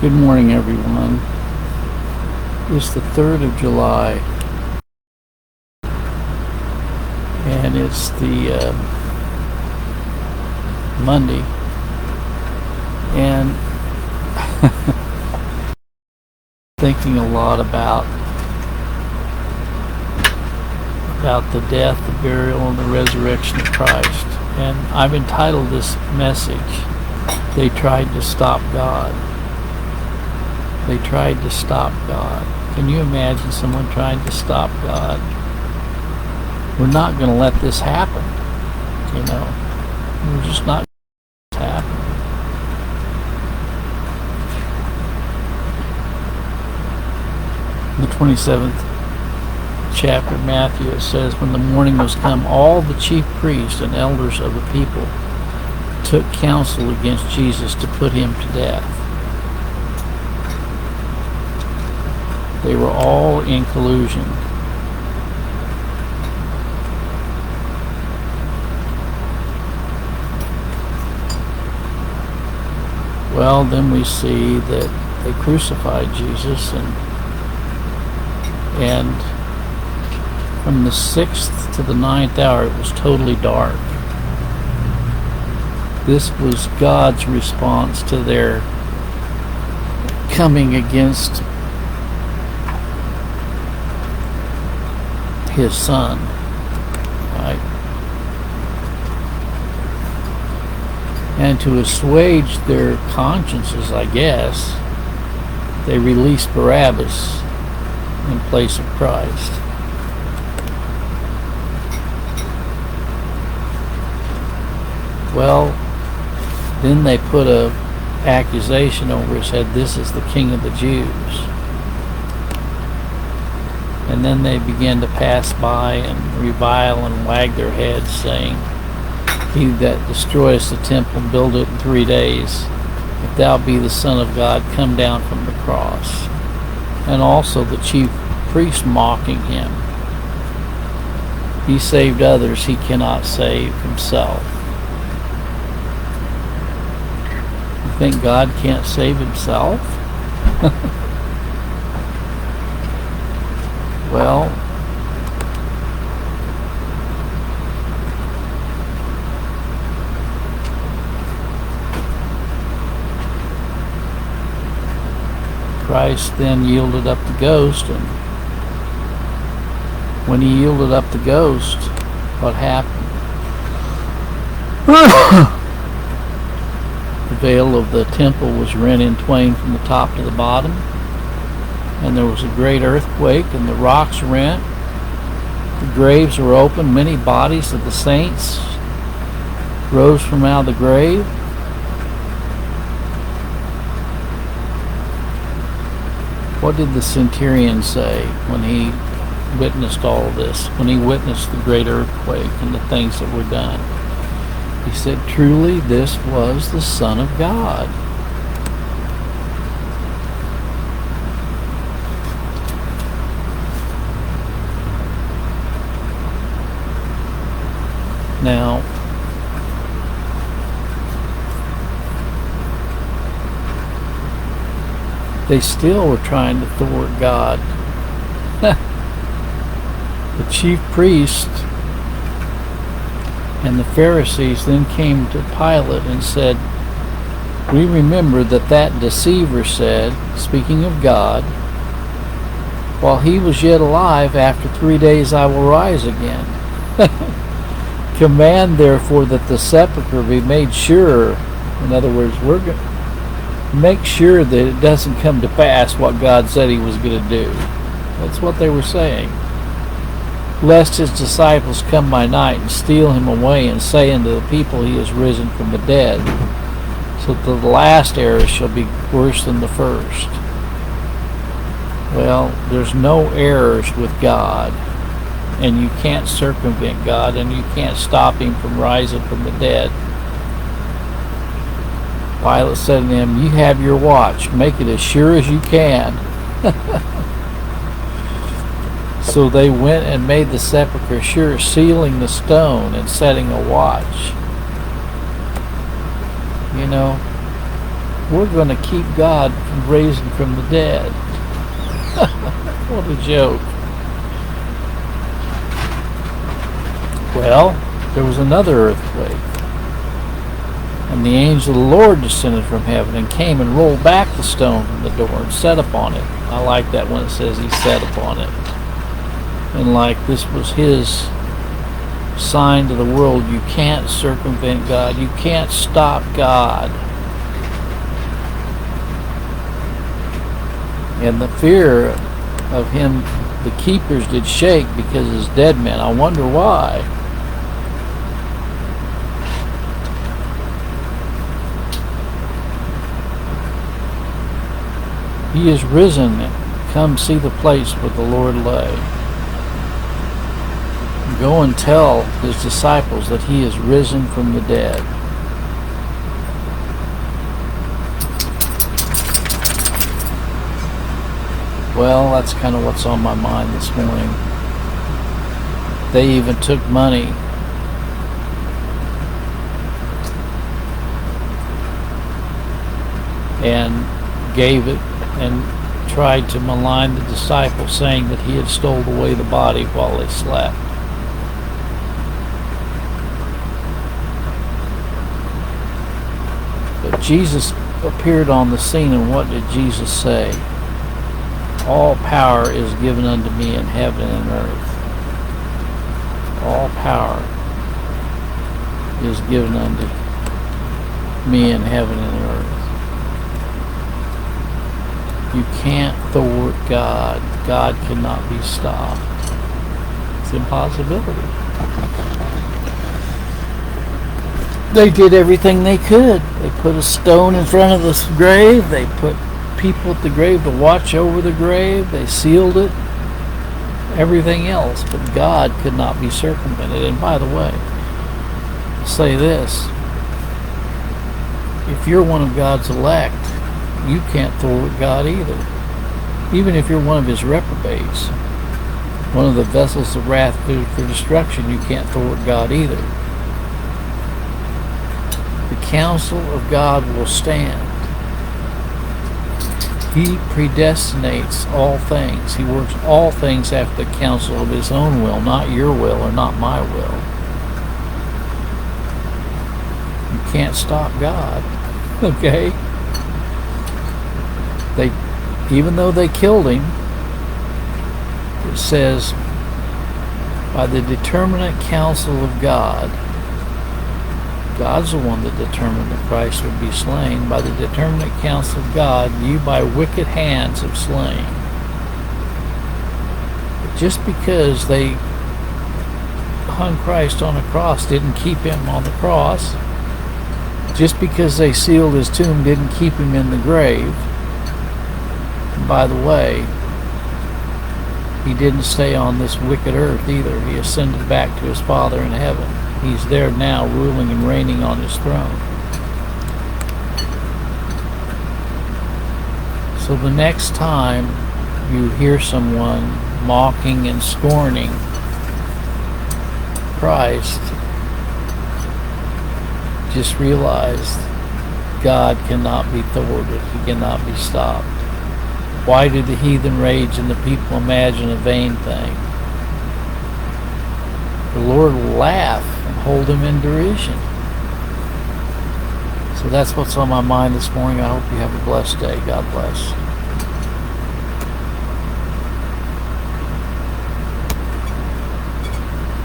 Good morning, everyone. It's the 3rd of July, and it's the Monday, and thinking a lot about the death, the burial, and the resurrection of Christ. And I've entitled this message, "They Tried to Stop God." They tried to stop God. Can you imagine someone trying to stop God? We're not going to let this happen. We're just not going to let this happen. In the 27th chapter of Matthew, it says, "When the morning was come, all the chief priests and elders of the people took counsel against Jesus to put him to death." They were all in collusion. Well, then we see that they crucified Jesus, and from the 6th to the 9th hour, it was totally dark. This was God's response to their coming against his son, right? And to assuage their consciences, I guess, they released Barabbas in place of Christ. Well, then they put a accusation over his head, "This is the King of the Jews." And then they began to pass by and revile and wag their heads, saying, "He that destroys the temple, build it in 3 days. If thou be the Son of God, come down from the cross." And also the chief priests mocking him. "He saved others, he cannot save himself." You think God can't save himself? Well, Christ then yielded up the ghost, and when he yielded up the ghost, what happened? The veil of the temple was rent in twain from the top to the bottom, and there was a great earthquake, and the rocks rent, the graves were opened, many bodies of the saints rose from out of the grave. What did the centurion say when he witnessed all of this, when he witnessed the great earthquake and the things that were done? He said, "Truly this was the Son of God." Now, they still were trying to thwart God. The chief priests and the Pharisees then came to Pilate and said, "We remember that deceiver said," speaking of God, "while he was yet alive, after 3 days I will rise again. Command therefore that the sepulchre be made sure." In other words, we're going to make sure that it doesn't come to pass what God said he was going to do. That's what they were saying. "Lest his disciples come by night and steal him away, and say unto the people, he is risen from the dead, so that the last error shall be worse than the first." Well, there's no errors with God, and you can't circumvent God, and you can't stop him from rising from the dead. Pilate said to him, "You have your watch. Make it as sure as you can." So they went and made the sepulchre sure, sealing the stone and setting a watch. we're going to keep God from raising from the dead. What a joke. Well, there was another earthquake, and the angel of the Lord descended from heaven and came and rolled back the stone from the door and sat upon it. I like that when it says he sat upon it. And like this was his sign to the world, you can't circumvent God. You can't stop God. And the fear of him, the keepers did shake because his dead men. I wonder why. He is risen. Come see the place where the Lord lay. Go and tell his disciples that he is risen from the dead. Well, that's kind of what's on my mind this morning. They even took money and gave it and tried to malign the disciples, saying that he had stolen away the body while they slept. But Jesus appeared on the scene, and what did Jesus say? All power is given unto me in heaven and earth. All power is given unto me in heaven and earth. You can't thwart God. God cannot be stopped. It's an impossibility. They did everything they could. They put a stone in front of the grave. They put people at the grave to watch over the grave. They sealed it. Everything else. But God could not be circumvented. And by the way, I'll say this. If you're one of God's elect, you can't thwart God either. Even if you're one of his reprobates, one of the vessels of wrath for destruction, you can't thwart God either. The counsel of God will stand. He predestinates all things. He works all things after the counsel of his own will, not your will or not my will. You can't stop God. Okay? Even though they killed him, it says, by the determinate counsel of God, God's the one that determined that Christ would be slain. By the determinate counsel of God, you by wicked hands have slain. But just because they hung Christ on a cross didn't keep him on the cross. Just because they sealed his tomb didn't keep him in the grave. And by the way, he didn't stay on this wicked earth either. He ascended back to his Father in heaven. He's there now, ruling and reigning on his throne. So the next time you hear someone mocking and scorning Christ, just realize God cannot be thwarted. He cannot be stopped. Why do the heathen rage and the people imagine a vain thing? The Lord will laugh and hold him in derision. So that's what's on my mind this morning. I hope you have a blessed day. God bless.